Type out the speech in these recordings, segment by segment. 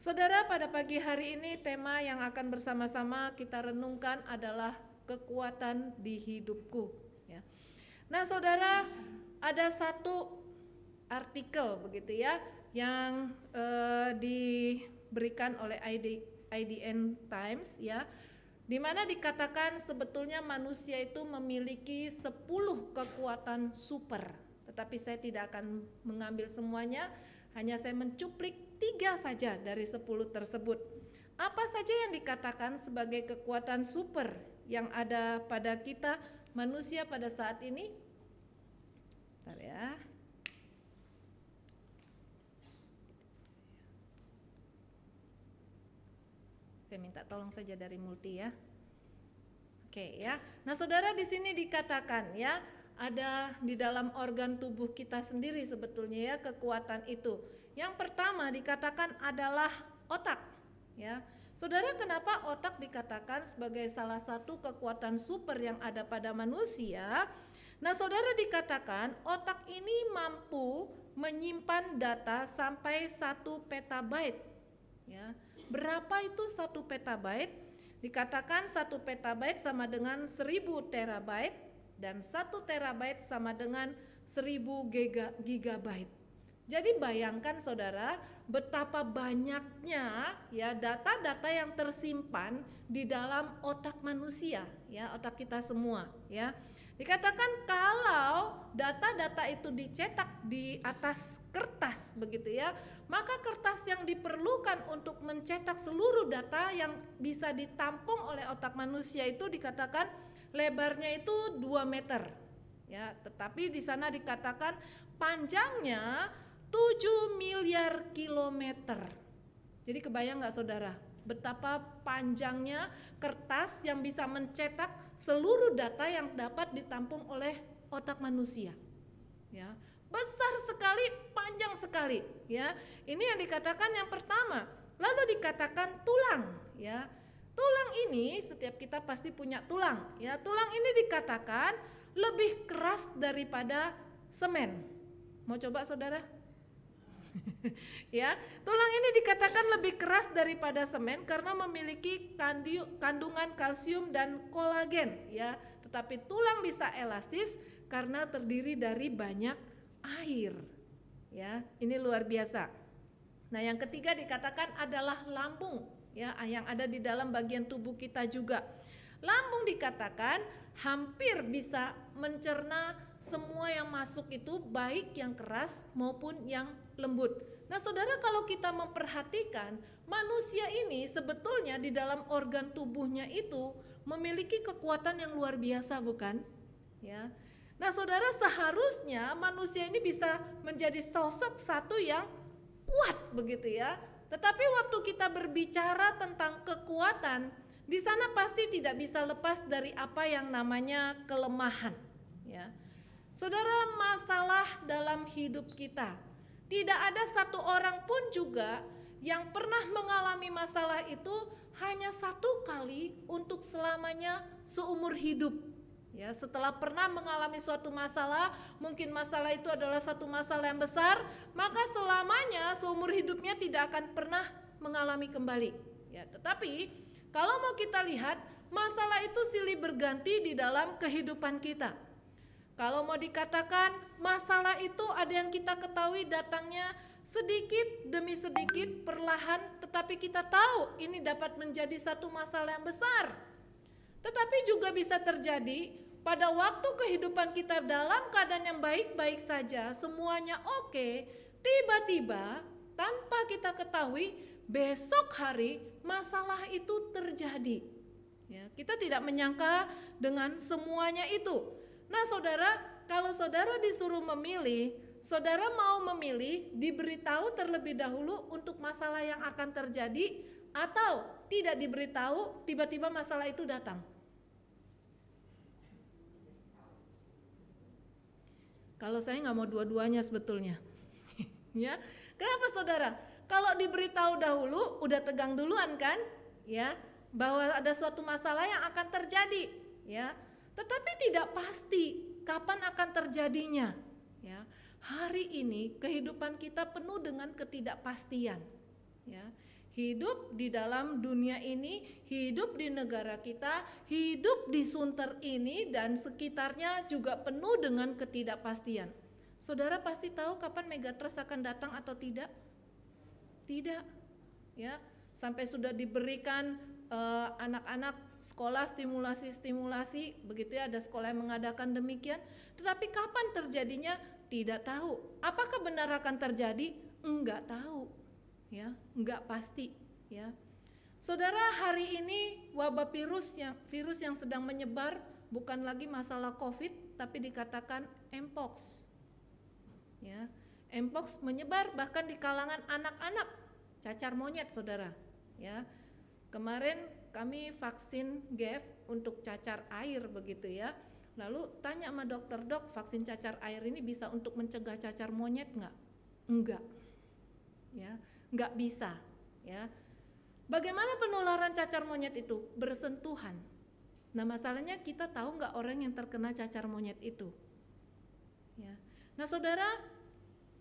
Saudara, pada pagi hari ini tema yang akan bersama-sama kita renungkan adalah kekuatan di hidupku. Ya. Nah, saudara, ada satu artikel begitu ya yang diberikan oleh IDN Times ya, di mana dikatakan sebetulnya manusia itu memiliki 10 kekuatan super. Tetapi saya tidak akan mengambil semuanya, hanya saya mencuplik 3 saja dari 10 tersebut. Apa saja yang dikatakan sebagai kekuatan super yang ada pada kita manusia pada saat ini? Bentar ya. Saya minta tolong saja dari Multi ya. Oke ya. Nah, saudara, di sini dikatakan ya, ada di dalam organ tubuh kita sendiri sebetulnya ya kekuatan itu. Yang pertama dikatakan adalah otak ya. Saudara, kenapa otak dikatakan sebagai salah satu kekuatan super yang ada pada manusia? Nah, saudara, dikatakan otak ini mampu menyimpan data sampai 1 petabyte ya. Berapa itu 1 petabyte? Dikatakan 1 petabyte sama dengan 1000 terabyte dan 1 terabyte sama dengan 1000 gigabyte. Jadi bayangkan saudara, betapa banyaknya ya data-data yang tersimpan di dalam otak manusia ya, otak kita semua ya. Dikatakan kalau data-data itu dicetak di atas kertas begitu ya, maka kertas yang diperlukan untuk mencetak seluruh data yang bisa ditampung oleh otak manusia itu dikatakan lebarnya itu 2 meter ya, tetapi di sana dikatakan panjangnya 7 miliar kilometer. Jadi kebayang nggak saudara, betapa panjangnya kertas yang bisa mencetak seluruh data yang dapat ditampung oleh otak manusia ya. Besar sekali, panjang sekali ya. Ini yang dikatakan yang pertama. Lalu dikatakan tulang ya. Tulang ini setiap kita pasti punya tulang ya. Tulang ini dikatakan lebih keras daripada semen. Mau coba saudara? Ya, tulang ini dikatakan lebih keras daripada semen karena memiliki kandungan kalsium dan kolagen ya. Tetapi tulang bisa elastis karena terdiri dari banyak air. Ya, ini luar biasa. Nah, yang ketiga dikatakan adalah lambung ya, yang ada di dalam bagian tubuh kita juga. Lambung dikatakan hampir bisa mencerna semua yang masuk itu, baik yang keras maupun yang lembut. Nah, saudara, kalau kita memperhatikan manusia ini sebetulnya di dalam organ tubuhnya itu memiliki kekuatan yang luar biasa, bukan? Ya. Nah, saudara, seharusnya manusia ini bisa menjadi sosok satu yang kuat begitu ya. Tetapi waktu kita berbicara tentang kekuatan, di sana pasti tidak bisa lepas dari apa yang namanya kelemahan ya. Saudara, masalah dalam hidup kita, tidak ada satu orang pun juga yang pernah mengalami masalah itu hanya 1 kali untuk selamanya seumur hidup. Ya, setelah pernah mengalami suatu masalah, mungkin masalah itu adalah satu masalah yang besar, maka selamanya seumur hidupnya tidak akan pernah mengalami kembali. Ya, tetapi kalau mau kita lihat, masalah itu silih berganti di dalam kehidupan kita. Kalau mau dikatakan masalah itu ada yang kita ketahui datangnya sedikit demi sedikit perlahan, tetapi kita tahu ini dapat menjadi satu masalah yang besar. Tetapi juga bisa terjadi pada waktu kehidupan kita dalam keadaan yang baik-baik saja, semuanya oke, tiba-tiba tanpa kita ketahui besok hari masalah itu terjadi. Ya, kita tidak menyangka dengan semuanya itu. Nah, saudara, kalau saudara disuruh memilih, saudara mau memilih diberitahu terlebih dahulu untuk masalah yang akan terjadi atau tidak diberitahu tiba-tiba masalah itu datang? Kalau saya nggak mau dua-duanya sebetulnya. Ya, kenapa saudara? Kalau diberitahu dahulu, udah tegang duluan kan? Ya, bahwa ada suatu masalah yang akan terjadi. Ya, tetapi tidak pasti kapan akan terjadinya. Ya, hari ini kehidupan kita penuh dengan ketidakpastian. Ya, hidup di dalam dunia ini, hidup di negara kita, hidup di Sunter ini dan sekitarnya juga penuh dengan ketidakpastian. Saudara pasti tahu kapan megatrust akan datang atau tidak? Tidak, ya. Sampai sudah diberikan anak-anak sekolah stimulasi, begitu ya, ada sekolah yang mengadakan demikian. Tetapi kapan terjadinya? Tidak tahu. Apakah benar akan terjadi? Enggak tahu, ya, enggak pasti, ya. Saudara, hari ini wabah virus yang sedang menyebar bukan lagi masalah COVID, tapi dikatakan Mpox, ya. Mpox menyebar bahkan di kalangan anak-anak, cacar monyet, saudara, ya. Kemarin kami vaksin GEF untuk cacar air, begitu ya. Lalu tanya sama dokter, dok, vaksin cacar air ini bisa untuk mencegah cacar monyet nggak? Enggak, ya, nggak bisa, ya. Bagaimana penularan cacar monyet itu? Bersentuhan. Nah, masalahnya kita tahu nggak orang yang terkena cacar monyet itu, ya. Nah, saudara,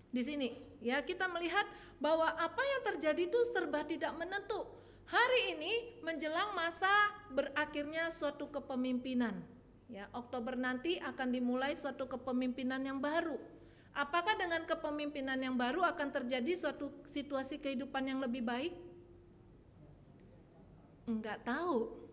di sini, ya, kita melihat bahwa apa yang terjadi itu serba tidak menentu. Hari ini menjelang masa berakhirnya suatu kepemimpinan. Ya, Oktober nanti akan dimulai suatu kepemimpinan yang baru. Apakah dengan kepemimpinan yang baru akan terjadi suatu situasi kehidupan yang lebih baik? Enggak tahu.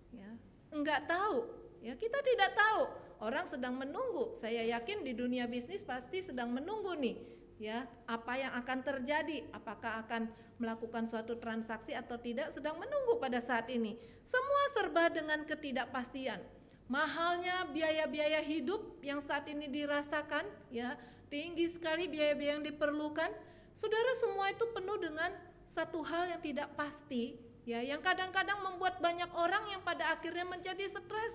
Ya, enggak tahu. Ya, kita tidak tahu. Orang sedang menunggu. Saya yakin di dunia bisnis pasti sedang menunggu nih, ya, apa yang akan terjadi, apakah akan melakukan suatu transaksi atau tidak, sedang menunggu pada saat ini. Semua serba dengan ketidakpastian. Mahalnya biaya-biaya hidup yang saat ini dirasakan, ya, tinggi sekali biaya-biaya yang diperlukan. Saudara, semua itu penuh dengan satu hal yang tidak pasti, ya, yang kadang-kadang membuat banyak orang yang pada akhirnya menjadi stres.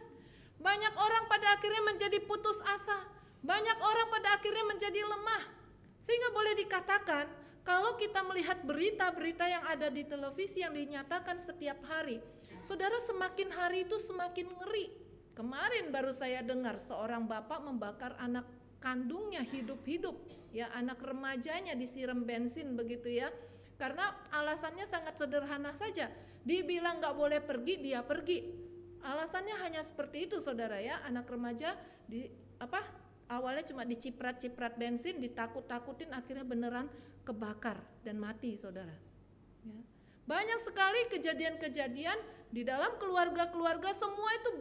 Banyak orang pada akhirnya menjadi putus asa. Banyak orang pada akhirnya menjadi lemah. Sehingga boleh dikatakan, kalau kita melihat berita-berita yang ada di televisi yang dinyatakan setiap hari, saudara, semakin hari itu semakin ngeri. Kemarin baru saya dengar seorang bapak membakar anak kandungnya hidup-hidup, ya, anak remajanya disiram bensin, begitu ya. Karena alasannya sangat sederhana saja. Dibilang nggak boleh pergi, dia pergi. Alasannya hanya seperti itu, saudara, ya. Anak remaja awalnya cuma diciprat-ciprat bensin, ditakut-takutin, akhirnya beneran kebakar dan mati, saudara, ya. Banyak sekali kejadian-kejadian di dalam keluarga-keluarga, semua itu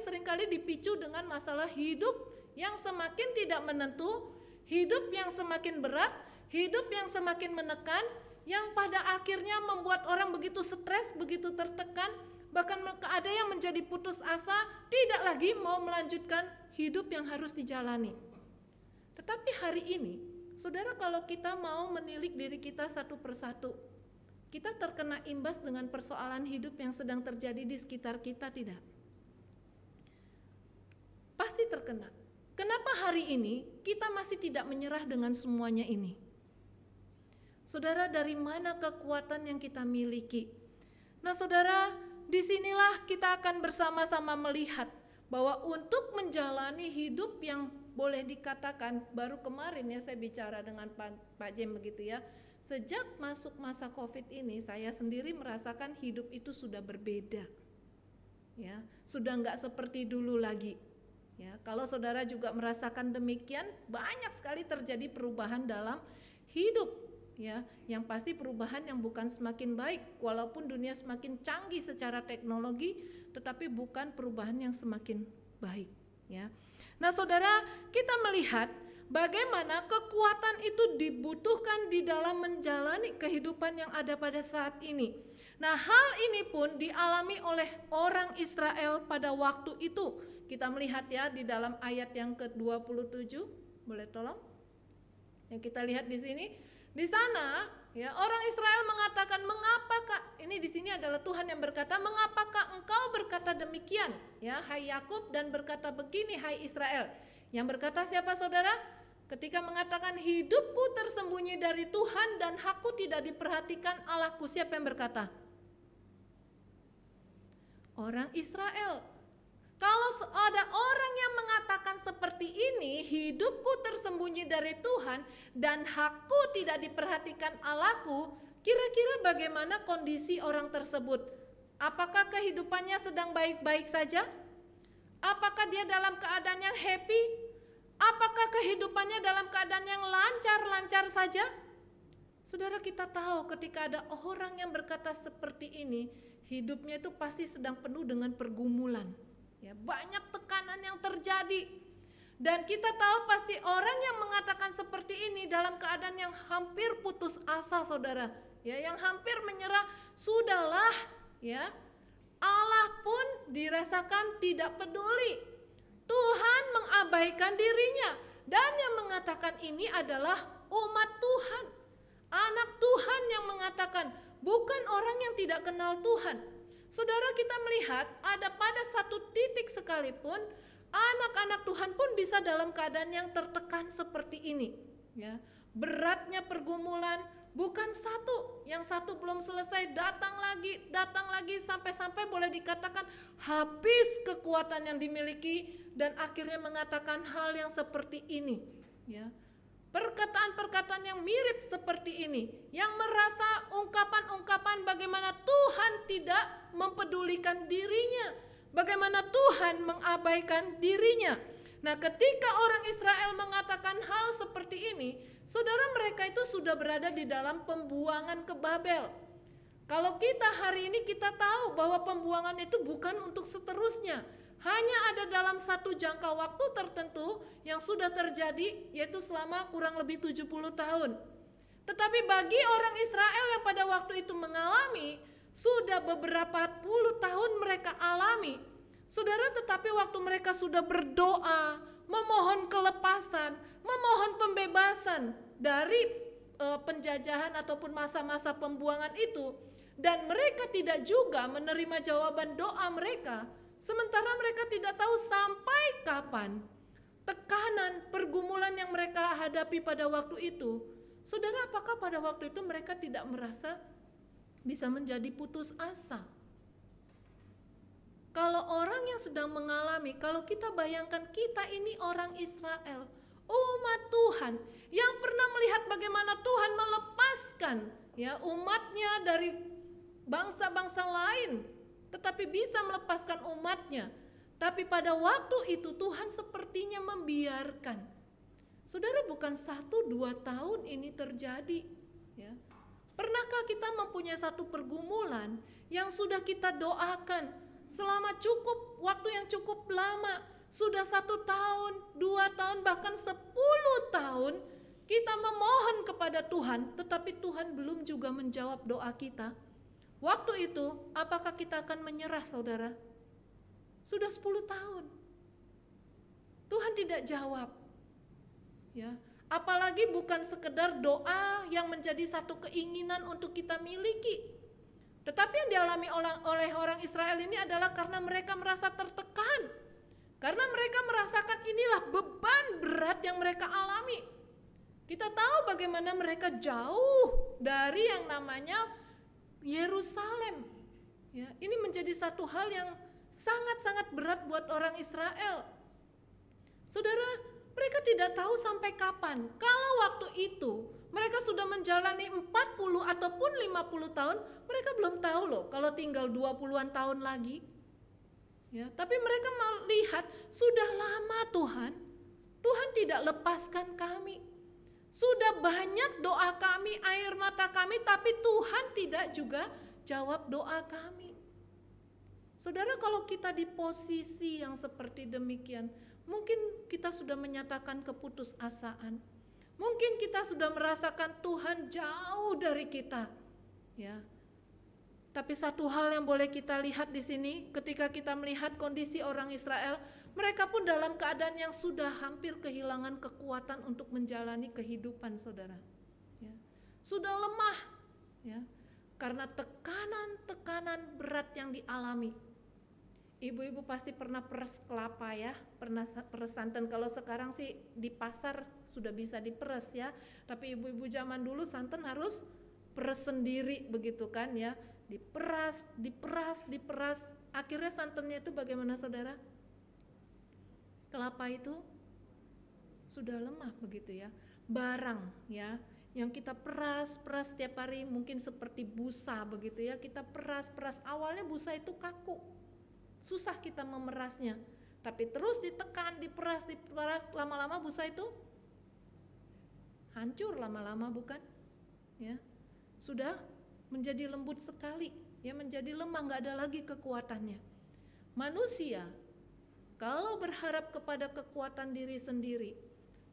seringkali dipicu dengan masalah hidup yang semakin tidak menentu, hidup yang semakin berat, hidup yang semakin menekan, yang pada akhirnya membuat orang begitu stres, begitu tertekan, bahkan ada yang menjadi putus asa, tidak lagi mau melanjutkan hidup yang harus dijalani. Tetapi hari ini, saudara, kalau kita mau menilik diri kita satu persatu, kita terkena imbas dengan persoalan hidup yang sedang terjadi di sekitar kita, tidak? Pasti terkena. Kenapa hari ini kita masih tidak menyerah dengan semuanya ini? Saudara, dari mana kekuatan yang kita miliki? Nah, saudara, disinilah kita akan bersama-sama melihat bahwa untuk menjalani hidup yang boleh dikatakan, baru kemarin ya saya bicara dengan Pak Jem, begitu ya, sejak masuk masa COVID ini saya sendiri merasakan hidup itu sudah berbeda, ya, sudah nggak seperti dulu lagi, ya. Kalau saudara juga merasakan demikian, banyak sekali terjadi perubahan dalam hidup, ya, yang pasti perubahan yang bukan semakin baik, walaupun dunia semakin canggih secara teknologi, tetapi bukan perubahan yang semakin baik, ya. Nah, saudara, kita melihat bagaimana kekuatan itu dibutuhkan di dalam menjalani kehidupan yang ada pada saat ini. Nah, hal ini pun dialami oleh orang Israel pada waktu itu. Kita melihat ya di dalam ayat yang ke-27, boleh tolong? Yang kita lihat di sini, di sana ya orang Israel mengatakan, "Mengapakah?" Ini di sini adalah Tuhan yang berkata, "Mengapakah engkau berkata demikian, ya hai Yakub, dan berkata begini hai Israel?" Yang berkata siapa, saudara? Ketika mengatakan hidupku tersembunyi dari Tuhan dan hakku tidak diperhatikan Allahku, siapa yang berkata? Orang Israel. Kalau ada orang yang mengatakan seperti ini, hidupku tersembunyi dari Tuhan dan hakku tidak diperhatikan Allahku, Kira-kira bagaimana kondisi orang tersebut? Apakah kehidupannya sedang baik-baik saja? Apakah dia dalam keadaan yang happy? Apakah kehidupannya dalam keadaan yang lancar-lancar saja? Saudara, kita tahu ketika ada orang yang berkata seperti ini, hidupnya itu pasti sedang penuh dengan pergumulan. Ya, banyak tekanan yang terjadi. Dan kita tahu pasti orang yang mengatakan seperti ini dalam keadaan yang hampir putus asa, saudara. Ya, yang hampir menyerah, sudahlah, ya. Allah pun dirasakan tidak peduli. Tuhan mengabaikan dirinya, dan yang mengatakan ini adalah umat Tuhan. Anak Tuhan yang mengatakan, bukan orang yang tidak kenal Tuhan. Saudara, kita melihat ada pada satu titik sekalipun anak-anak Tuhan pun bisa dalam keadaan yang tertekan seperti ini, ya. Beratnya pergumulan, bukan satu, yang satu belum selesai, datang lagi sampai-sampai boleh dikatakan habis kekuatan yang dimiliki dan akhirnya mengatakan hal yang seperti ini, ya. Perkataan-perkataan yang mirip seperti ini, yang merasa ungkapan-ungkapan bagaimana Tuhan tidak mempedulikan dirinya, bagaimana Tuhan mengabaikan dirinya. Nah, ketika orang Israel mengatakan hal seperti ini, saudara, mereka itu sudah berada di dalam pembuangan ke Babel. Kalau kita hari ini kita tahu bahwa pembuangan itu bukan untuk seterusnya, hanya ada dalam satu jangka waktu tertentu yang sudah terjadi, yaitu selama kurang lebih 70 tahun. Tetapi bagi orang Israel yang pada waktu itu mengalami, sudah beberapa puluh tahun mereka alami, saudara, tetapi waktu mereka sudah berdoa, memohon kelepasan, memohon pembebasan dari penjajahan ataupun masa-masa pembuangan itu, dan mereka tidak juga menerima jawaban doa mereka, sementara mereka tidak tahu sampai kapan tekanan, pergumulan yang mereka hadapi pada waktu itu. Saudara, apakah pada waktu itu mereka tidak merasa bisa menjadi putus asa? Kalau orang yang sedang mengalami, kalau kita bayangkan kita ini orang Israel, umat Tuhan yang pernah melihat bagaimana Tuhan melepaskan, ya, umatnya dari bangsa-bangsa lain, tetapi bisa melepaskan umatnya. Tapi pada waktu itu Tuhan sepertinya membiarkan. Saudara, bukan 1-2 tahun ini terjadi, ya. Pernahkah kita mempunyai satu pergumulan yang sudah kita doakan selama waktu yang cukup lama, sudah 1 tahun, 2 tahun, bahkan 10 tahun kita memohon kepada Tuhan, tetapi Tuhan belum juga menjawab doa kita? Waktu itu apakah kita akan menyerah, saudara? Sudah 10 tahun Tuhan tidak jawab, ya. Apalagi bukan sekedar doa yang menjadi satu keinginan untuk kita miliki, tetapi yang dialami oleh orang Israel ini adalah karena mereka merasa tertekan, karena mereka merasakan inilah beban berat yang mereka alami. Kita tahu bagaimana mereka jauh dari yang namanya Yerusalem, ya. Ini menjadi satu hal yang sangat-sangat berat buat orang Israel. Saudara, mereka tidak tahu sampai kapan. Kalau waktu itu mereka sudah menjalani 40 ataupun 50 tahun, mereka belum tahu loh kalau tinggal 20-an tahun lagi, ya. Tapi mereka melihat sudah lama Tuhan tidak lepaskan kami. Sudah banyak doa kami, air mata kami, tapi Tuhan tidak juga jawab doa kami. Saudara, kalau kita di posisi yang seperti demikian, mungkin kita sudah menyatakan keputusasaan. Mungkin kita sudah merasakan Tuhan jauh dari kita, ya. Tapi satu hal yang boleh kita lihat di sini, ketika kita melihat kondisi orang Israel, mereka pun dalam keadaan yang sudah hampir kehilangan kekuatan untuk menjalani kehidupan, saudara. Ya. Sudah lemah, ya, karena tekanan-tekanan berat yang dialami. Ibu-ibu pasti pernah peres kelapa, ya, pernah peres santan. Kalau sekarang sih di pasar sudah bisa diperes, ya, tapi ibu-ibu zaman dulu santan harus peres sendiri begitu kan, ya, diperas, akhirnya santannya itu bagaimana, saudara? Kelapa itu sudah lemah begitu, ya. Barang, ya, yang kita peras setiap hari, mungkin seperti busa begitu ya, kita peras. Awalnya busa itu kaku, susah kita memerasnya, tapi terus ditekan, diperas, lama-lama busa itu hancur lama-lama, bukan? Ya, sudah menjadi lembut sekali, ya, menjadi lemah, nggak ada lagi kekuatannya. Manusia kalau berharap kepada kekuatan diri sendiri,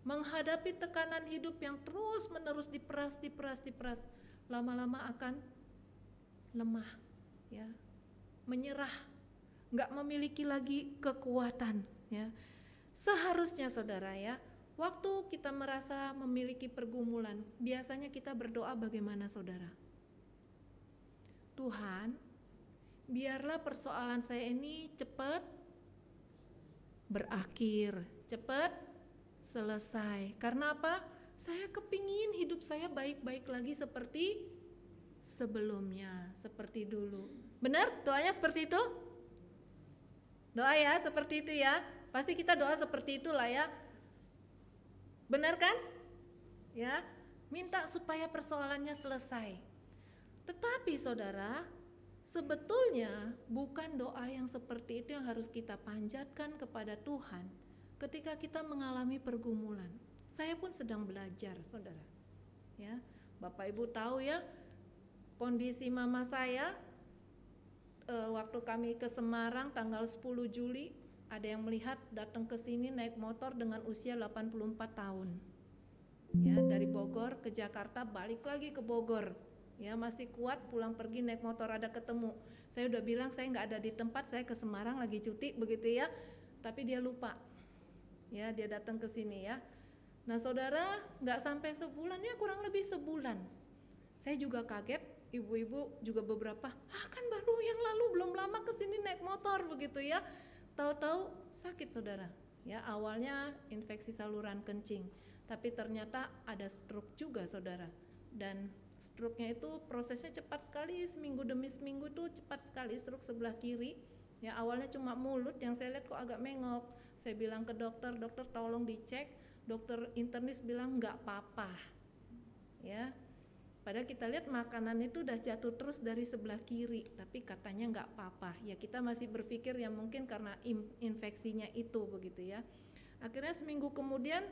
menghadapi tekanan hidup yang terus-menerus diperas, lama-lama akan lemah, ya, menyerah, nggak memiliki lagi kekuatan, ya. Seharusnya saudara ya, waktu kita merasa memiliki pergumulan, biasanya kita berdoa bagaimana saudara? Tuhan, biarlah persoalan saya ini cepat berakhir, cepat selesai. Karena apa? Saya kepingin hidup saya baik-baik lagi seperti sebelumnya, seperti dulu. Benar? Doanya seperti itu? Doa ya, seperti itu ya. Pasti kita doa seperti itulah ya. Benar kan? Ya, minta supaya persoalannya selesai. Tetapi saudara, sebetulnya bukan doa yang seperti itu yang harus kita panjatkan kepada Tuhan ketika kita mengalami pergumulan. Saya pun sedang belajar, saudara. Ya, Bapak Ibu tahu ya, kondisi mama saya waktu kami ke Semarang tanggal 10 Juli, ada yang melihat datang ke sini naik motor dengan usia 84 tahun. Ya, dari Bogor ke Jakarta, balik lagi ke Bogor. Ya, masih kuat pulang pergi naik motor, ada ketemu. Saya udah bilang saya nggak ada di tempat, saya ke Semarang lagi cuti begitu ya. Tapi dia lupa. Ya, dia datang ke sini ya. Nah, saudara, nggak sampai sebulan ya, kurang lebih sebulan. Saya juga kaget, ibu-ibu juga beberapa, kan baru yang lalu belum lama ke sini naik motor begitu ya. Tahu-tahu sakit saudara. Ya, awalnya infeksi saluran kencing, tapi ternyata ada stroke juga saudara. Dan stroke-nya itu prosesnya cepat sekali, seminggu demi seminggu tuh cepat sekali, stroke sebelah kiri. Ya, awalnya cuma mulut, yang saya lihat kok agak mengok. Saya bilang ke dokter, dokter tolong dicek. Dokter internis bilang nggak apa-apa. Ya, padahal kita lihat makanan itu udah jatuh terus dari sebelah kiri, tapi katanya nggak apa-apa. Ya, kita masih berpikir ya mungkin karena infeksinya itu begitu ya. Akhirnya seminggu kemudian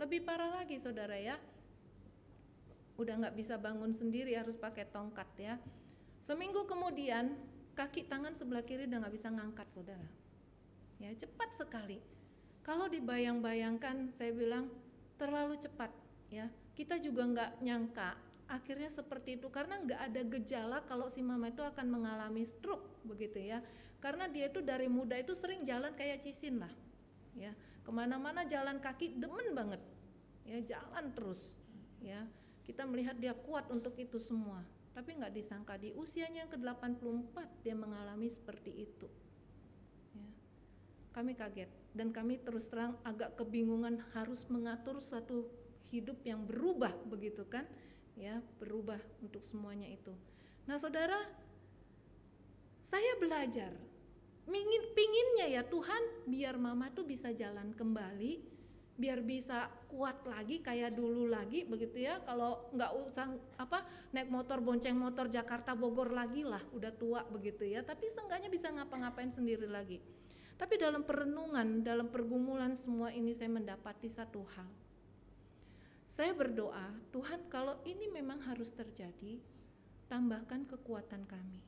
lebih parah lagi saudara ya. Udah nggak bisa bangun sendiri, harus pakai tongkat ya. Seminggu kemudian kaki tangan sebelah kiri udah nggak bisa ngangkat saudara. Ya, cepat sekali. Kalau dibayang-bayangkan, saya bilang terlalu cepat ya. Kita juga nggak nyangka akhirnya seperti itu, karena nggak ada gejala kalau si mama itu akan mengalami stroke begitu ya. Karena dia itu dari muda itu sering jalan kayak cisin lah ya. Kemana-mana jalan kaki demen banget ya, jalan terus ya. Kita melihat dia kuat untuk itu semua, tapi nggak disangka di usianya yang ke-84 dia mengalami seperti itu. Ya. Kami kaget dan kami terus terang agak kebingungan harus mengatur suatu hidup yang berubah begitu kan, ya, berubah untuk semuanya itu. Nah saudara, saya belajar, pinginnya ya Tuhan biar mama tuh bisa jalan kembali, biar bisa kuat lagi kayak dulu lagi begitu ya. Kalau nggak usah naik motor, bonceng motor Jakarta Bogor lagi lah, udah tua begitu ya, tapi seenggaknya bisa ngapa-ngapain sendiri lagi. Tapi dalam perenungan, dalam pergumulan semua ini saya mendapati satu hal. Saya berdoa, Tuhan kalau ini memang harus terjadi, tambahkan kekuatan kami.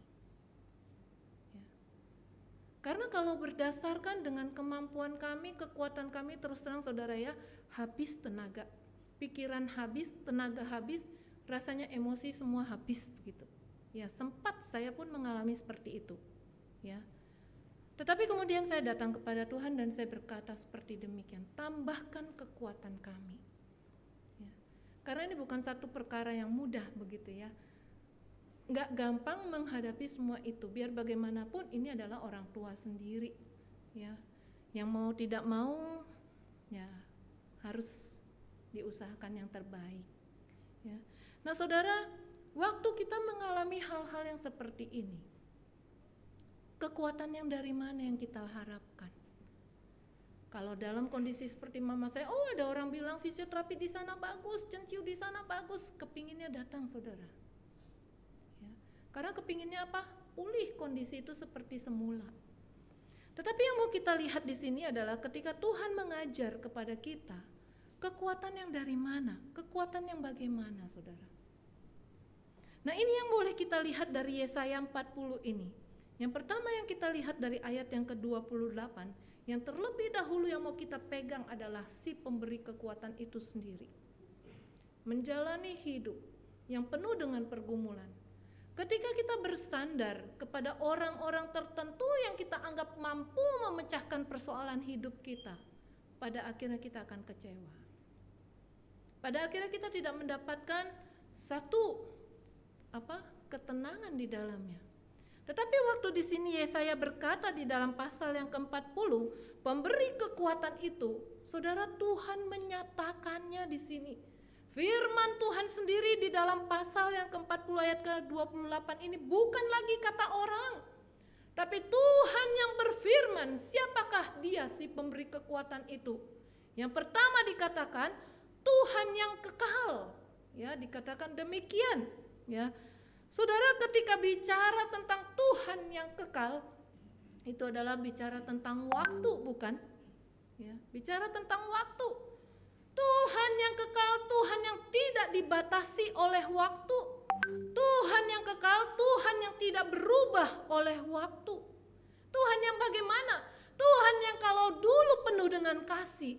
Karena kalau berdasarkan dengan kemampuan kami, kekuatan kami, terus terang saudara ya, habis tenaga, pikiran habis, tenaga habis, rasanya emosi semua habis begitu. Ya, sempat saya pun mengalami seperti itu. Ya. Tetapi kemudian saya datang kepada Tuhan dan saya berkata seperti demikian, tambahkan kekuatan kami. Ya. Karena ini bukan satu perkara yang mudah begitu ya. Nggak gampang menghadapi semua itu, biar bagaimanapun ini adalah orang tua sendiri ya, yang mau tidak mau ya harus diusahakan yang terbaik ya. Nah saudara, waktu kita mengalami hal-hal yang seperti ini, kekuatan yang dari mana yang kita harapkan? Kalau dalam kondisi seperti mama saya, oh ada orang bilang fisioterapi di sana bagus, cenciu di sana bagus, kepinginnya datang saudara. Ya. Karena kepinginnya apa? Pulih kondisi itu seperti semula. Tetapi yang mau kita lihat di sini adalah ketika Tuhan mengajar kepada kita, kekuatan yang dari mana? Kekuatan yang bagaimana saudara? Nah ini yang boleh kita lihat dari Yesaya 40 ini. Yang pertama yang kita lihat dari ayat yang ke-28, yang terlebih dahulu yang mau kita pegang adalah si pemberi kekuatan itu sendiri. Menjalani hidup yang penuh dengan pergumulan. Ketika kita bersandar kepada orang-orang tertentu yang kita anggap mampu memecahkan persoalan hidup kita, pada akhirnya kita akan kecewa. Pada akhirnya kita tidak mendapatkan satu ketenangan di dalamnya. Tetapi waktu di sini Yesaya berkata di dalam pasal yang ke-40, pemberi kekuatan itu, saudara, Tuhan menyatakannya di sini. Firman Tuhan sendiri di dalam pasal yang ke-40 ayat ke-28 ini bukan lagi kata orang, tapi Tuhan yang berfirman. Siapakah dia si pemberi kekuatan itu? Yang pertama dikatakan Tuhan yang kekal, ya, dikatakan demikian, ya. Saudara, ketika bicara tentang Tuhan yang kekal, itu adalah bicara tentang waktu, bukan? Ya, bicara tentang waktu. Tuhan yang kekal, Tuhan yang tidak dibatasi oleh waktu. Tuhan yang kekal, Tuhan yang tidak berubah oleh waktu. Tuhan yang bagaimana? Tuhan yang kalau dulu penuh dengan kasih,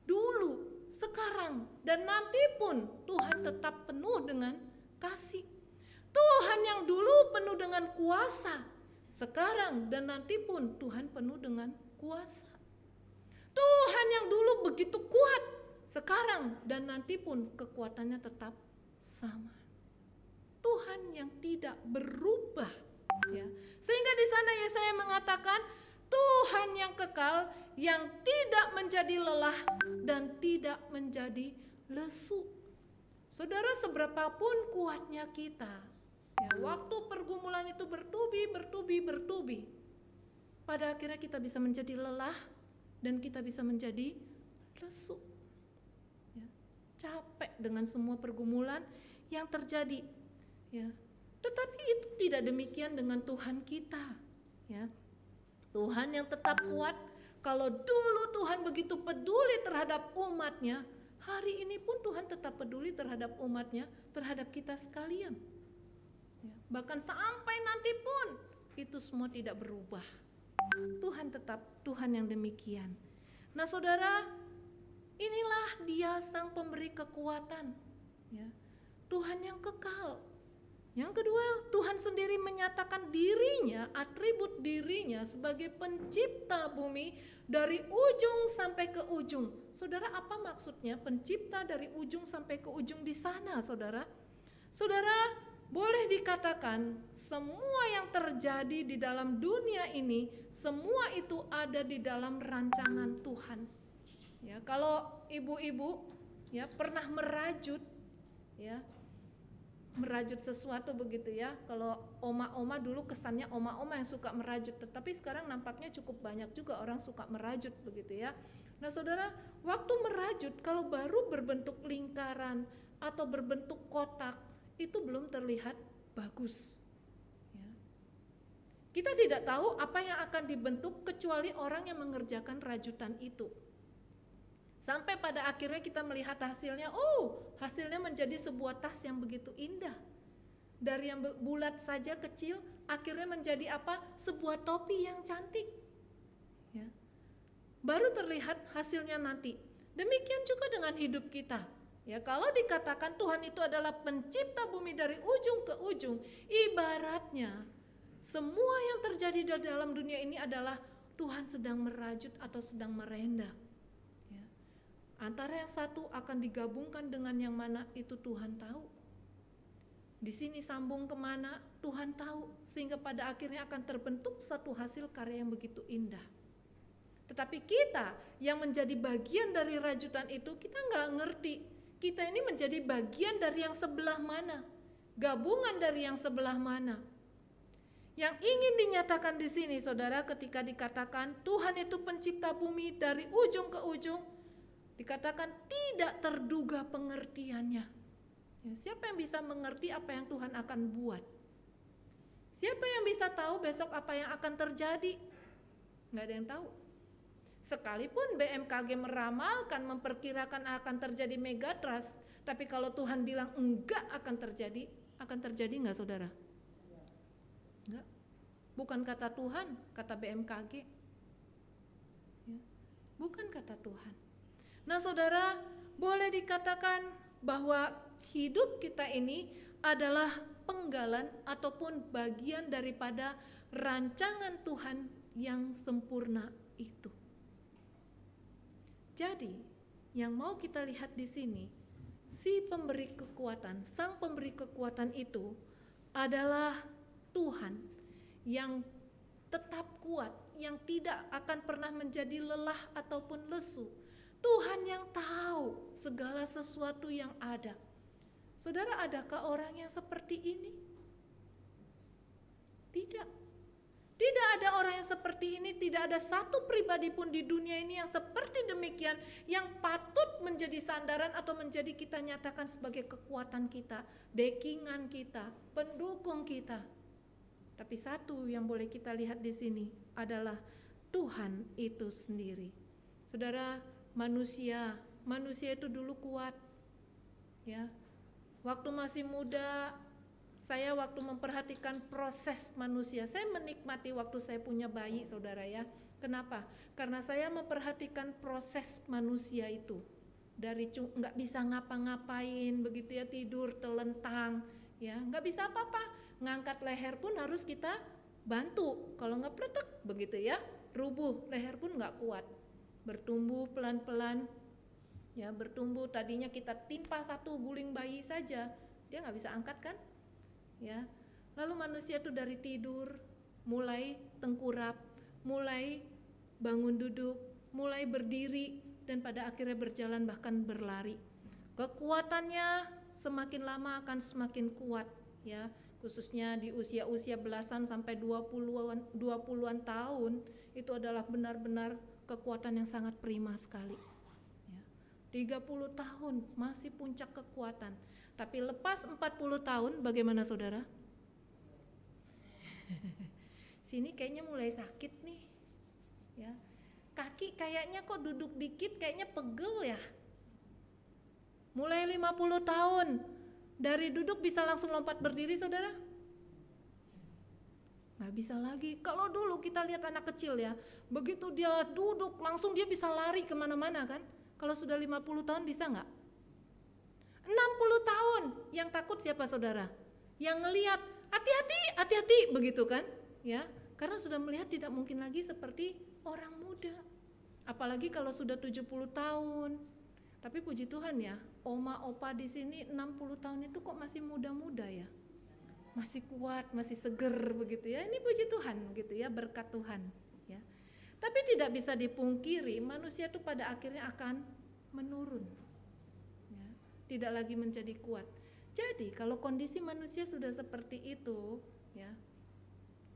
dulu, sekarang, dan nanti pun Tuhan tetap penuh dengan kasih. Tuhan yang dulu penuh dengan kuasa, sekarang dan nanti pun Tuhan penuh dengan kuasa. Tuhan yang dulu begitu kuat, sekarang dan nanti pun kekuatannya tetap sama. Tuhan yang tidak berubah, ya. Sehingga di sana Yesaya mengatakan Tuhan yang kekal, yang tidak menjadi lelah dan tidak menjadi lesu. Saudara, seberapapun kuatnya kita, ya, waktu pergumulan itu bertubi, pada akhirnya kita bisa menjadi lelah dan kita bisa menjadi lesu. Capek dengan semua pergumulan yang terjadi, ya. Tetapi itu tidak demikian dengan Tuhan kita, ya. Tuhan yang tetap kuat. Kalau dulu Tuhan begitu peduli terhadap umatnya, hari ini pun Tuhan tetap peduli terhadap umatnya, terhadap kita sekalian, ya. Bahkan sampai nanti pun itu semua tidak berubah. Tuhan tetap Tuhan yang demikian. Nah saudara, inilah dia sang pemberi kekuatan, ya. Tuhan yang kekal. Yang kedua, Tuhan sendiri menyatakan dirinya, atribut dirinya sebagai pencipta bumi dari ujung sampai ke ujung. Saudara, apa maksudnya pencipta dari ujung sampai ke ujung di sana, saudara? Saudara, boleh dikatakan semua yang terjadi di dalam dunia ini, semua itu ada di dalam rancangan Tuhan. Ya, kalau ibu-ibu, ya, pernah merajut, ya, merajut sesuatu begitu, ya. Kalau oma-oma dulu kesannya oma-oma yang suka merajut, tetapi sekarang nampaknya cukup banyak juga orang suka merajut begitu, ya. Nah saudara, waktu merajut kalau baru berbentuk lingkaran atau berbentuk kotak, itu belum terlihat bagus, ya. Kita tidak tahu apa yang akan dibentuk kecuali orang yang mengerjakan rajutan itu. Sampai pada akhirnya kita melihat hasilnya, oh hasilnya menjadi sebuah tas yang begitu indah. Dari yang bulat saja kecil, akhirnya menjadi apa? Sebuah topi yang cantik, ya. Baru terlihat hasilnya nanti. Demikian juga dengan hidup kita. Ya, kalau dikatakan Tuhan itu adalah pencipta bumi dari ujung ke ujung, ibaratnya semua yang terjadi di dalam dunia ini adalah Tuhan sedang merajut atau sedang merenda. Antara yang satu akan digabungkan dengan yang mana itu Tuhan tahu. Di sini sambung kemana Tuhan tahu, sehingga pada akhirnya akan terbentuk satu hasil karya yang begitu indah. Tetapi kita yang menjadi bagian dari rajutan itu, kita nggak ngerti. Kita ini menjadi bagian dari yang sebelah mana, gabungan dari yang sebelah mana. Yang ingin dinyatakan di sini, saudara, ketika dikatakan Tuhan itu pencipta bumi dari ujung ke ujung, dikatakan tidak terduga pengertiannya. Ya, siapa yang bisa mengerti apa yang Tuhan akan buat? Siapa yang bisa tahu besok apa yang akan terjadi? Nggak ada yang tahu. Sekalipun BMKG meramalkan, memperkirakan akan terjadi megatrust, tapi kalau Tuhan bilang enggak akan terjadi nggak, saudara? Enggak. Bukan kata Tuhan, kata BMKG. Ya, bukan kata Tuhan. Nah, saudara, boleh dikatakan bahwa hidup kita ini adalah penggalan ataupun bagian daripada rancangan Tuhan yang sempurna itu. Jadi, yang mau kita lihat di sini, si pemberi kekuatan, sang pemberi kekuatan itu adalah Tuhan yang tetap kuat, yang tidak akan pernah menjadi lelah ataupun lesu. Tuhan yang tahu segala sesuatu yang ada. Saudara, adakah orang yang seperti ini? Tidak. Tidak ada orang yang seperti ini, tidak ada satu pribadi pun di dunia ini yang seperti demikian, yang patut menjadi sandaran atau menjadi kita nyatakan sebagai kekuatan kita, backingan kita, pendukung kita. Tapi satu yang boleh kita lihat di sini adalah Tuhan itu sendiri. Saudara, manusia itu dulu kuat. Ya. Waktu masih muda, saya waktu memperhatikan proses manusia, saya menikmati waktu saya punya bayi, saudara ya. Kenapa? Karena saya memperhatikan proses manusia itu. Dari nggak bisa ngapa-ngapain, begitu ya, tidur telentang, ya nggak bisa apa-apa. Ngangkat leher pun harus kita bantu. Kalau nggak pletek, begitu ya, rubuh, leher pun nggak kuat. Bertumbuh pelan-pelan, ya bertumbuh. Tadinya kita timpa satu guling bayi saja, dia nggak bisa angkat kan? Ya, lalu manusia itu dari tidur, mulai tengkurap, mulai bangun duduk, mulai berdiri, dan pada akhirnya berjalan bahkan berlari. Kekuatannya semakin lama akan semakin kuat, ya, khususnya di usia-usia belasan sampai 20-an tahun, itu adalah benar-benar kekuatan yang sangat prima sekali. Ya, 30 tahun masih puncak kekuatan. Tapi lepas 40 tahun bagaimana, saudara? Sini kayaknya mulai sakit nih. Ya. Kaki kayaknya kok duduk dikit kayaknya pegel ya. Mulai 50 tahun dari duduk bisa langsung lompat berdiri, saudara? Nggak bisa lagi. Kalau dulu kita lihat anak kecil ya, begitu dia duduk langsung dia bisa lari kemana-mana kan. Kalau sudah 50 tahun bisa nggak? 60 tahun, yang takut siapa, saudara? Yang ngelihat, hati-hati, begitu kan? Ya, karena sudah melihat tidak mungkin lagi seperti orang muda. Apalagi kalau sudah 70 tahun. Tapi puji Tuhan ya, oma opa di sini 60 tahun itu kok masih muda-muda ya. Masih kuat, masih seger begitu ya. Ini puji Tuhan gitu ya, berkat Tuhan ya. Tapi tidak bisa dipungkiri manusia itu pada akhirnya akan menurun. Tidak lagi menjadi kuat. Jadi kalau kondisi manusia sudah seperti itu, ya,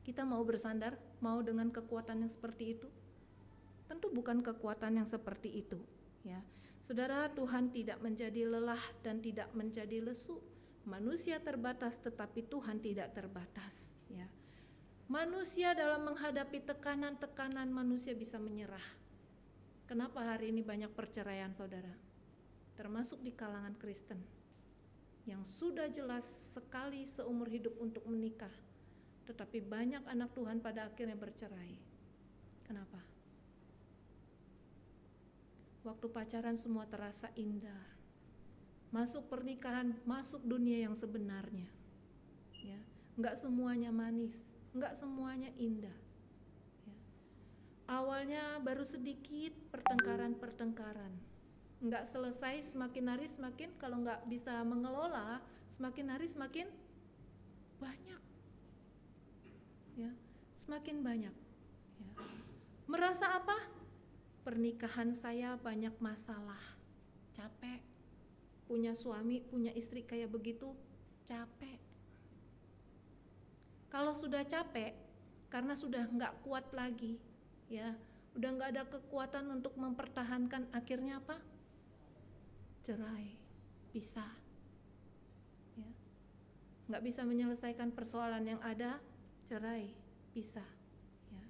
kita mau bersandar, mau dengan kekuatan yang seperti itu? Tentu bukan kekuatan yang seperti itu, ya. Saudara, Tuhan tidak menjadi lelah dan tidak menjadi lesu. Manusia terbatas tetapi Tuhan tidak terbatas, ya. Manusia dalam menghadapi tekanan-tekanan manusia bisa menyerah. Kenapa hari ini banyak perceraian, saudara? Termasuk di kalangan Kristen yang sudah jelas sekali seumur hidup untuk menikah, tetapi banyak anak Tuhan pada akhirnya bercerai. Kenapa? Waktu pacaran semua terasa indah, masuk pernikahan, masuk dunia yang sebenarnya, ya, nggak semuanya manis, nggak semuanya indah, ya. Awalnya baru sedikit pertengkaran, nggak selesai, semakin hari semakin, kalau nggak bisa mengelola, semakin hari semakin banyak, ya, semakin banyak, ya. Merasa apa? Pernikahan saya banyak masalah, capek. Punya suami, punya istri kayak begitu, capek. Kalau sudah capek, karena sudah nggak kuat lagi, ya, udah nggak ada kekuatan untuk mempertahankan, akhirnya apa? Cerai, pisah, ya, nggak bisa menyelesaikan persoalan yang ada, cerai, pisah, ya.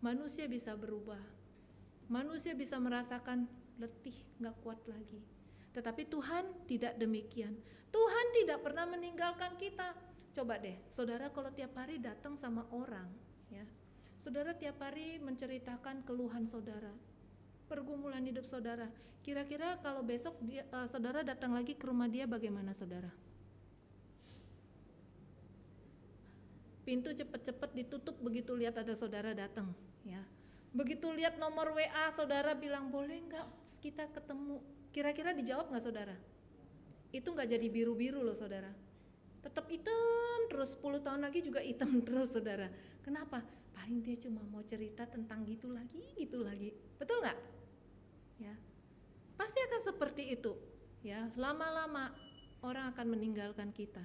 Manusia bisa berubah, manusia bisa merasakan letih, nggak kuat lagi. Tetapi Tuhan tidak demikian. Tuhan tidak pernah meninggalkan kita. Coba deh, saudara kalau tiap hari datang sama orang, ya, saudara tiap hari menceritakan keluhan saudara, pergumulan hidup saudara. Kira-kira kalau besok saudara datang lagi ke rumah dia, bagaimana saudara? Pintu cepet-cepet ditutup begitu lihat ada saudara datang, ya. Begitu lihat nomor WA saudara bilang boleh nggak kita ketemu. Kira-kira dijawab nggak saudara? Itu nggak jadi biru-biru loh saudara. Tetap hitam terus, 10 tahun lagi juga hitam terus saudara. Kenapa? Paling dia cuma mau cerita tentang gitu lagi. Betul nggak? Ya, pasti akan seperti itu. Ya, lama-lama orang akan meninggalkan kita.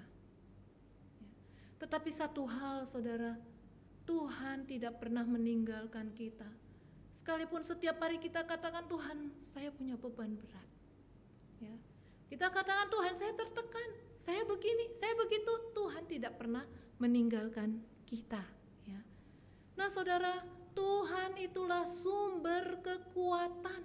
Ya. Tetapi satu hal saudara, Tuhan tidak pernah meninggalkan kita. Sekalipun setiap hari kita katakan Tuhan, saya punya beban berat. Ya. Kita katakan Tuhan, saya tertekan, saya begini, saya begitu. Tuhan tidak pernah meninggalkan kita, ya. Nah saudara, Tuhan itulah sumber kekuatan,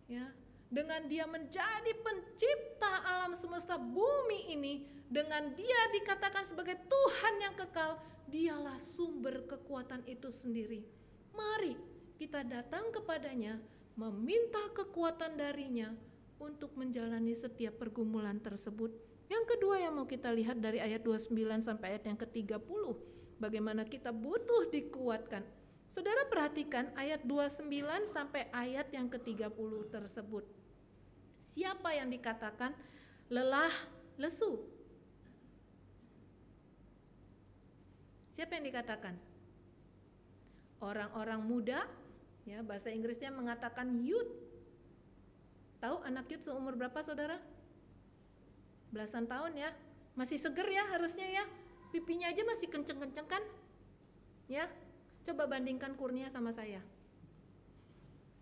ya. Dengan Dia menjadi pencipta alam semesta bumi ini, dengan Dia dikatakan sebagai Tuhan yang kekal, Dialah sumber kekuatan itu sendiri. Mari kita datang kepadanya, meminta kekuatan darinya untuk menjalani setiap pergumulan tersebut. Yang kedua yang mau kita lihat dari ayat 29 sampai ayat yang ke-30, bagaimana kita butuh dikuatkan. Saudara perhatikan ayat 29 sampai ayat yang ke-30 tersebut. Siapa yang dikatakan lelah lesu? Siapa yang dikatakan? Orang-orang muda, ya, bahasa Inggrisnya mengatakan youth. Tahu anak youth seumur berapa saudara? Belasan tahun ya, masih seger ya harusnya ya, pipinya aja masih kenceng-kenceng kan? Ya, coba bandingkan Kurnia sama saya.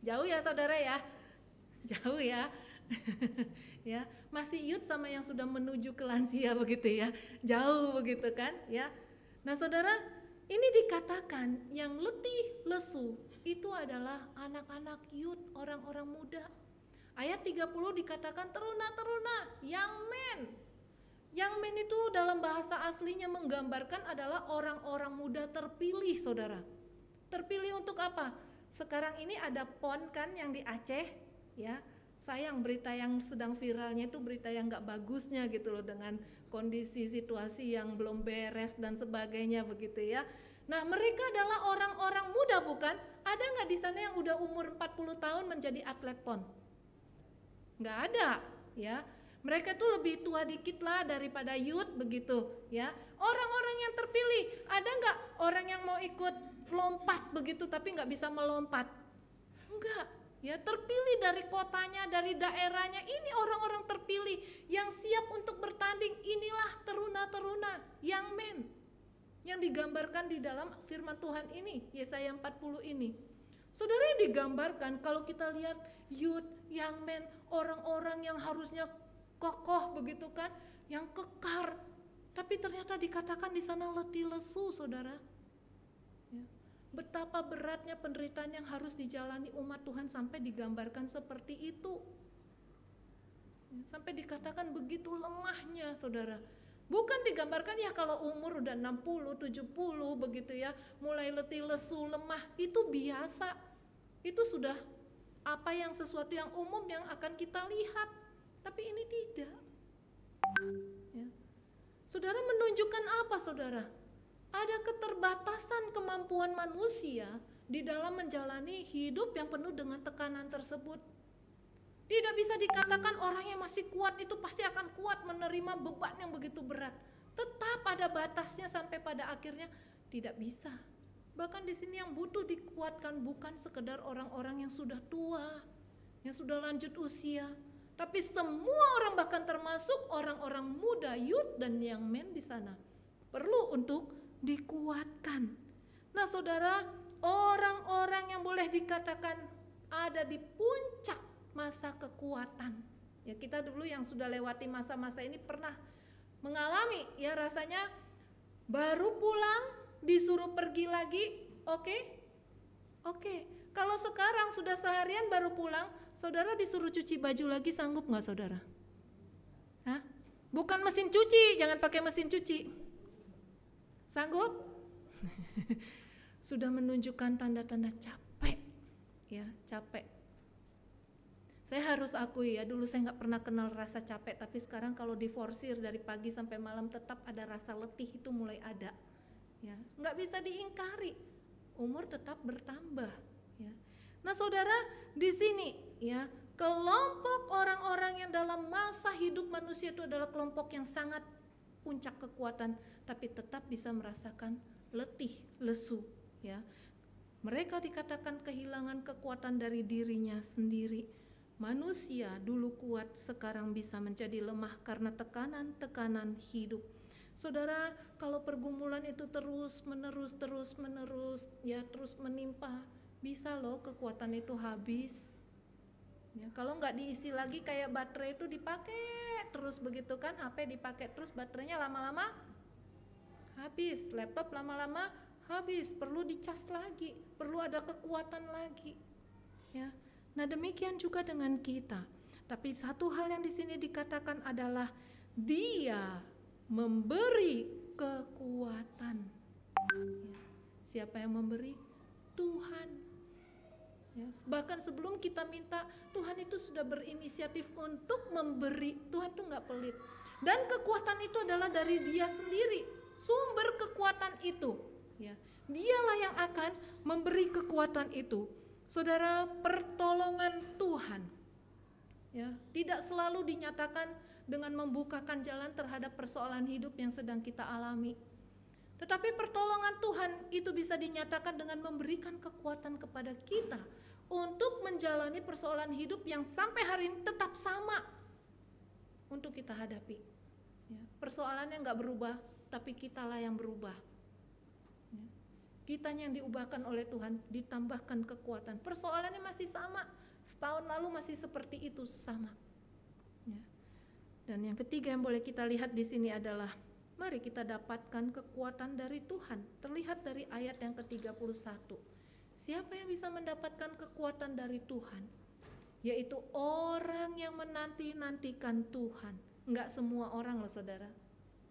Jauh ya saudara ya, jauh ya. Ya, masih youth sama yang sudah menuju ke lansia begitu ya, jauh begitu kan? Ya, nah saudara, ini dikatakan yang letih lesu itu adalah anak-anak youth, orang-orang muda. Ayat 30 dikatakan teruna-teruna, young men. Young men itu dalam bahasa aslinya menggambarkan adalah orang-orang muda terpilih saudara. Terpilih untuk apa? Sekarang ini ada PON kan yang di Aceh, ya. Sayang berita yang sedang viralnya itu berita yang gak bagusnya gitu loh, dengan kondisi situasi yang belum beres dan sebagainya begitu ya. Nah mereka adalah orang-orang muda bukan? Ada gak di sana yang udah umur 40 tahun menjadi atlet PON? Nggak ada, ya. Mereka tuh lebih tua dikit lah daripada youth begitu, ya. Orang-orang yang terpilih, ada nggak orang yang mau ikut lompat begitu tapi nggak bisa melompat? Enggak, ya. Terpilih dari kotanya, dari daerahnya. Ini orang-orang terpilih yang siap untuk bertanding. Inilah teruna-teruna, young men, yang digambarkan di dalam firman Tuhan ini, Yesaya 40 ini. Saudara, yang digambarkan kalau kita lihat youth, young men, orang-orang yang harusnya kokoh begitu kan, yang kekar, tapi ternyata dikatakan di sana letih lesu saudara. Ya. Betapa beratnya penderitaan yang harus dijalani umat Tuhan sampai digambarkan seperti itu. Ya, sampai dikatakan begitu lemahnya saudara. Bukan digambarkan ya kalau umur udah 60, 70 begitu ya, mulai letih lesu, lemah, itu biasa. Itu sudah apa yang sesuatu yang umum yang akan kita lihat. Tapi ini tidak. Ya. Saudara, menunjukkan apa saudara? Ada keterbatasan kemampuan manusia di dalam menjalani hidup yang penuh dengan tekanan tersebut. Tidak bisa dikatakan orang yang masih kuat itu pasti akan kuat menerima beban yang begitu berat. Tetap ada batasnya sampai pada akhirnya tidak bisa. Bahkan di sini yang butuh dikuatkan bukan sekedar orang-orang yang sudah tua, yang sudah lanjut usia, tapi semua orang, bahkan termasuk orang-orang muda, youth dan young men di sana perlu untuk dikuatkan. Nah saudara, orang-orang yang boleh dikatakan ada di puncak masa kekuatan. Ya kita dulu yang sudah lewati masa-masa ini pernah mengalami ya, rasanya baru pulang disuruh pergi lagi, oke. Kalau sekarang sudah seharian baru pulang, saudara disuruh cuci baju lagi, sanggup nggak saudara? Hah? Bukan mesin cuci, jangan pakai mesin cuci. Sanggup? Sudah menunjukkan tanda-tanda capek, ya capek. Saya harus akui ya, dulu saya nggak pernah kenal rasa capek, tapi sekarang kalau diforsir dari pagi sampai malam tetap ada rasa letih, itu mulai ada. Ya, nggak bisa diingkari. Umur tetap bertambah. Ya. Nah, saudara, di sini ya kelompok orang-orang yang dalam masa hidup manusia itu adalah kelompok yang sangat puncak kekuatan, tapi tetap bisa merasakan letih, lesu. Ya, mereka dikatakan kehilangan kekuatan dari dirinya sendiri. Manusia dulu kuat, sekarang bisa menjadi lemah karena tekanan-tekanan hidup. Saudara, kalau pergumulan itu terus menerus ya terus menimpa, bisa loh kekuatan itu habis. Ya, kalau nggak diisi lagi kayak baterai itu dipakai terus begitu kan, HP dipakai terus baterainya lama-lama habis, laptop lama-lama habis, perlu dicas lagi, perlu ada kekuatan lagi. Ya. Nah, demikian juga dengan kita. Tapi satu hal yang di sini dikatakan adalah Dia memberi kekuatan. Ya. Siapa yang memberi? Tuhan. Ya, bahkan sebelum kita minta, Tuhan itu sudah berinisiatif untuk memberi. Tuhan itu nggak pelit. Dan kekuatan itu adalah dari Dia sendiri. Sumber kekuatan itu. Ya, Dialah yang akan memberi kekuatan itu. Saudara, pertolongan Tuhan ya tidak selalu dinyatakan dengan membukakan jalan terhadap persoalan hidup yang sedang kita alami. Tetapi pertolongan Tuhan itu bisa dinyatakan dengan memberikan kekuatan kepada kita untuk menjalani persoalan hidup yang sampai hari ini tetap sama untuk kita hadapi. Ya, persoalannya nggak berubah, tapi kitalah yang berubah. Kitanya yang diubahkan oleh Tuhan, ditambahkan kekuatan. Persoalannya masih sama, setahun lalu masih seperti itu, sama. Ya. Dan yang ketiga yang boleh kita lihat di sini adalah, mari kita dapatkan kekuatan dari Tuhan. Terlihat dari ayat yang ke-31. Siapa yang bisa mendapatkan kekuatan dari Tuhan? Yaitu orang yang menanti-nantikan Tuhan. Enggak semua orang loh saudara.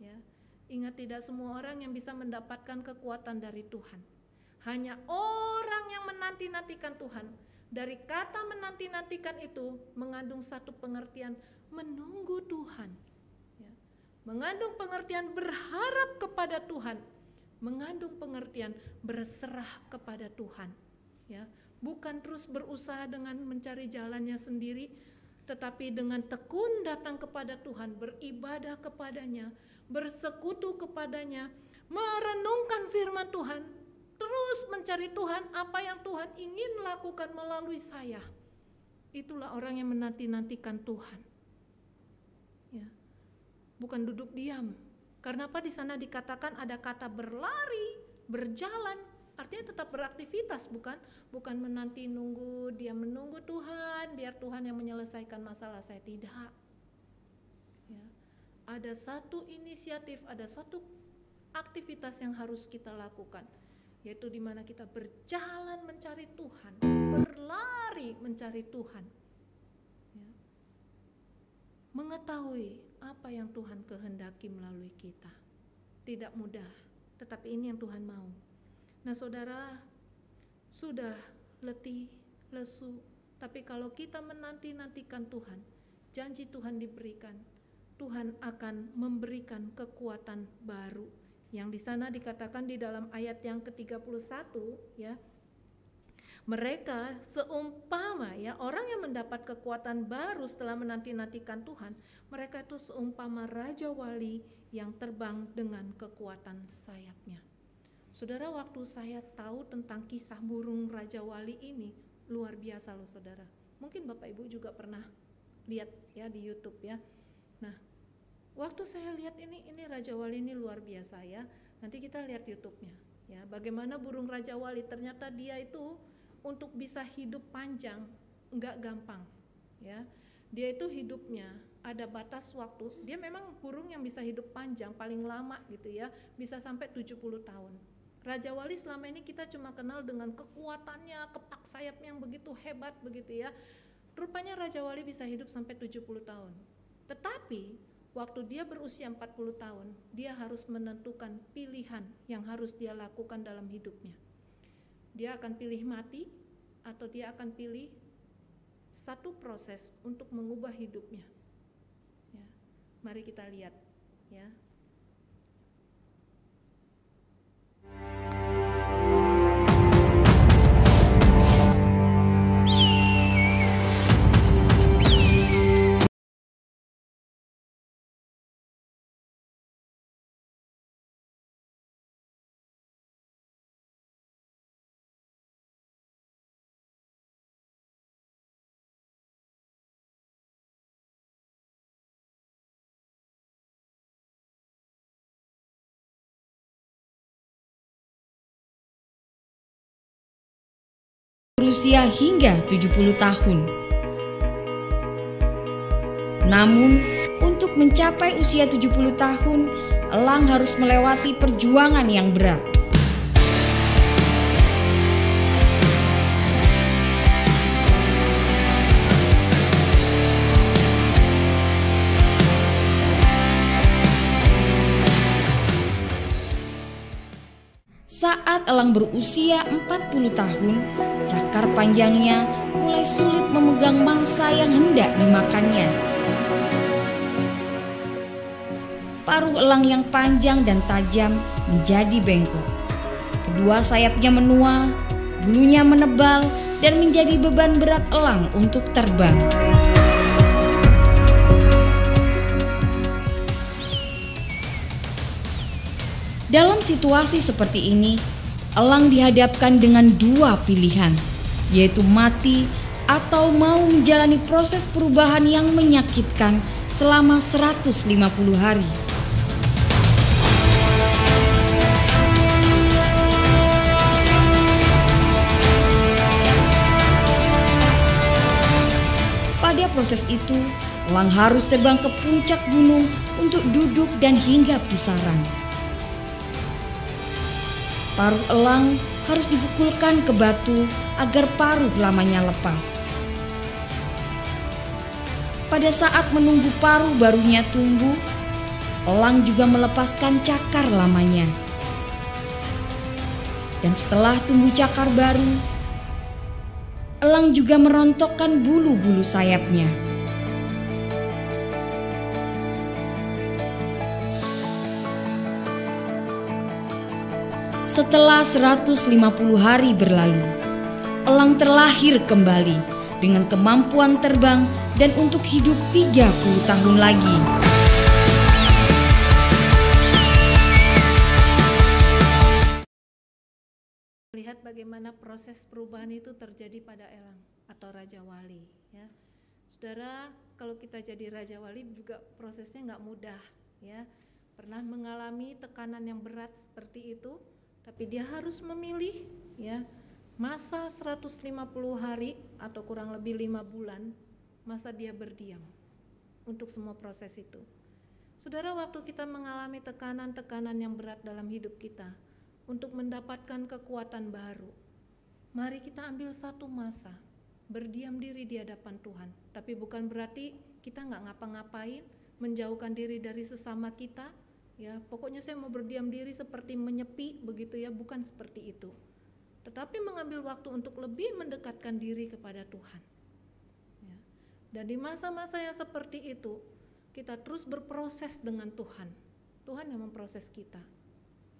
Ya. Ingat, tidak semua orang yang bisa mendapatkan kekuatan dari Tuhan. Hanya orang yang menanti-nantikan Tuhan. Dari kata menanti-nantikan itu mengandung satu pengertian menunggu Tuhan. Ya. Mengandung pengertian berharap kepada Tuhan. Mengandung pengertian berserah kepada Tuhan. Ya. Bukan terus berusaha dengan mencari jalannya sendiri, tetapi dengan tekun datang kepada Tuhan, beribadah kepadanya, bersekutu kepadanya, merenungkan firman Tuhan, terus mencari Tuhan, apa yang Tuhan ingin lakukan melalui saya. Itulah orang yang menanti-nantikan Tuhan. Ya. Bukan duduk diam. Karena apa, di sana dikatakan ada kata berlari, berjalan, artinya tetap beraktivitas, bukan menanti nunggu, dia menunggu Tuhan, biar Tuhan yang menyelesaikan masalah saya, tidak. Ya. Ada satu inisiatif, ada satu aktivitas yang harus kita lakukan, yaitu di mana kita berjalan mencari Tuhan, berlari mencari Tuhan, ya. Mengetahui apa yang Tuhan kehendaki melalui kita. Tidak mudah, tetapi ini yang Tuhan mau. Nah saudara, sudah letih, lesu, tapi kalau kita menanti-nantikan Tuhan, janji Tuhan diberikan, Tuhan akan memberikan kekuatan baru. Yang di sana dikatakan di dalam ayat yang ke-31 ya. Mereka seumpama ya, orang yang mendapat kekuatan baru setelah menanti-nantikan Tuhan, mereka itu seumpama raja wali yang terbang dengan kekuatan sayapnya. Saudara, waktu saya tahu tentang kisah burung raja wali ini, luar biasa loh saudara. Mungkin Bapak Ibu juga pernah lihat ya di YouTube ya. Nah, waktu saya lihat ini raja wali ini luar biasa ya. Nanti kita lihat YouTube-nya ya, bagaimana burung Raja Wali. Ternyata dia itu untuk bisa hidup panjang enggak gampang ya. Dia itu hidupnya ada batas waktu. Dia memang burung yang bisa hidup panjang, paling lama gitu ya, bisa sampai 70 tahun. Raja Wali selama ini kita cuma kenal dengan kekuatannya, kepak sayapnya yang begitu hebat begitu ya. Rupanya Raja Wali bisa hidup sampai 70 tahun. Tetapi waktu dia berusia 40 tahun, dia harus menentukan pilihan yang harus dia lakukan dalam hidupnya. Dia akan pilih mati atau dia akan pilih satu proses untuk mengubah hidupnya. Ya. Mari kita lihat ya. Berusia hingga 70 tahun. Namun, untuk mencapai usia 70 tahun, elang harus melewati perjuangan yang berat. Saat elang berusia 40 tahun, cakar panjangnya mulai sulit memegang mangsa yang hendak dimakannya. Paruh elang yang panjang dan tajam menjadi bengkok. Kedua sayapnya menua, bulunya menebal dan menjadi beban berat elang untuk terbang. Dalam situasi seperti ini, elang dihadapkan dengan dua pilihan, yaitu mati atau mau menjalani proses perubahan yang menyakitkan selama 150 hari. Pada proses itu, elang harus terbang ke puncak gunung untuk duduk dan hinggap di sarang. Paruh elang harus dipukulkan ke batu agar paruh lamanya lepas. Pada saat menunggu paruh barunya tumbuh, elang juga melepaskan cakar lamanya. Dan setelah tumbuh cakar baru, elang juga merontokkan bulu-bulu sayapnya. Setelah 150 hari berlalu, elang terlahir kembali dengan kemampuan terbang dan untuk hidup 30 tahun lagi. Lihat bagaimana proses perubahan itu terjadi pada elang atau Raja Wali ya. Saudara, kalau kita jadi Raja Wali juga prosesnya nggak mudah ya. Pernah mengalami tekanan yang berat seperti itu, tapi dia harus memilih ya masa 150 hari atau kurang lebih 5 bulan masa dia berdiam untuk semua proses itu. Saudara, waktu kita mengalami tekanan-tekanan yang berat dalam hidup kita untuk mendapatkan kekuatan baru, mari kita ambil satu masa berdiam diri di hadapan Tuhan. Tapi bukan berarti kita nggak ngapa-ngapain, menjauhkan diri dari sesama kita. Ya, pokoknya saya mau berdiam diri seperti menyepi begitu ya, bukan seperti itu. Tetapi mengambil waktu untuk lebih mendekatkan diri kepada Tuhan. Ya. Dan di masa-masa yang seperti itu, kita terus berproses dengan Tuhan. Tuhan yang memproses kita.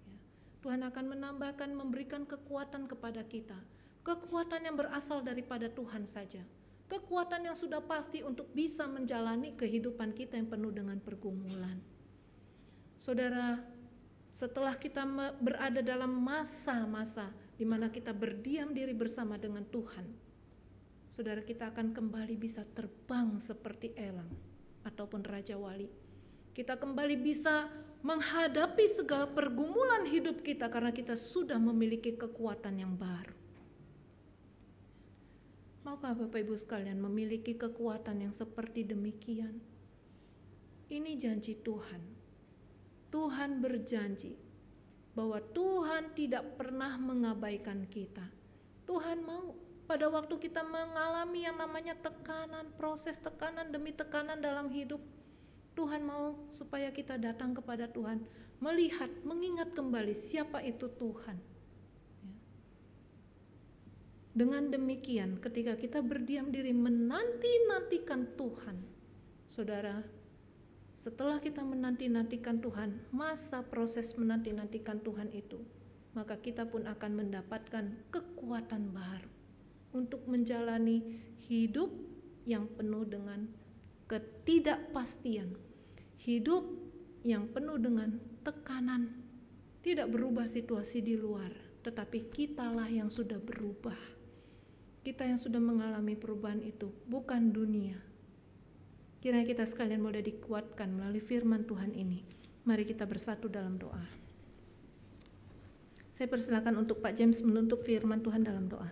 Ya. Tuhan akan menambahkan, memberikan kekuatan kepada kita. Kekuatan yang berasal daripada Tuhan saja. Kekuatan yang sudah pasti untuk bisa menjalani kehidupan kita yang penuh dengan pergumulan. Saudara, setelah kita berada dalam masa-masa di mana kita berdiam diri bersama dengan Tuhan, saudara, kita akan kembali bisa terbang seperti elang ataupun Raja Wali. Kita kembali bisa menghadapi segala pergumulan hidup kita karena kita sudah memiliki kekuatan yang baru. Maukah Bapak Ibu sekalian memiliki kekuatan yang seperti demikian? Ini janji Tuhan. Tuhan berjanji bahwa Tuhan tidak pernah mengabaikan kita. Tuhan mau pada waktu kita mengalami yang namanya tekanan, proses tekanan demi tekanan dalam hidup, Tuhan mau supaya kita datang kepada Tuhan, melihat, mengingat kembali siapa itu Tuhan. Dengan demikian, ketika kita berdiam diri menanti-nantikan Tuhan, saudara, setelah kita menanti-nantikan Tuhan, masa proses menanti-nantikan Tuhan itu, maka kita pun akan mendapatkan kekuatan baru untuk menjalani hidup yang penuh dengan ketidakpastian, hidup yang penuh dengan tekanan. Tidak berubah situasi di luar, tetapi kitalah yang sudah berubah. Kita yang sudah mengalami perubahan itu, bukan dunia. Kiranya kita sekalian boleh dikuatkan melalui firman Tuhan ini. Mari kita bersatu dalam doa. Saya persilakan untuk Pak James menutup firman Tuhan dalam doa.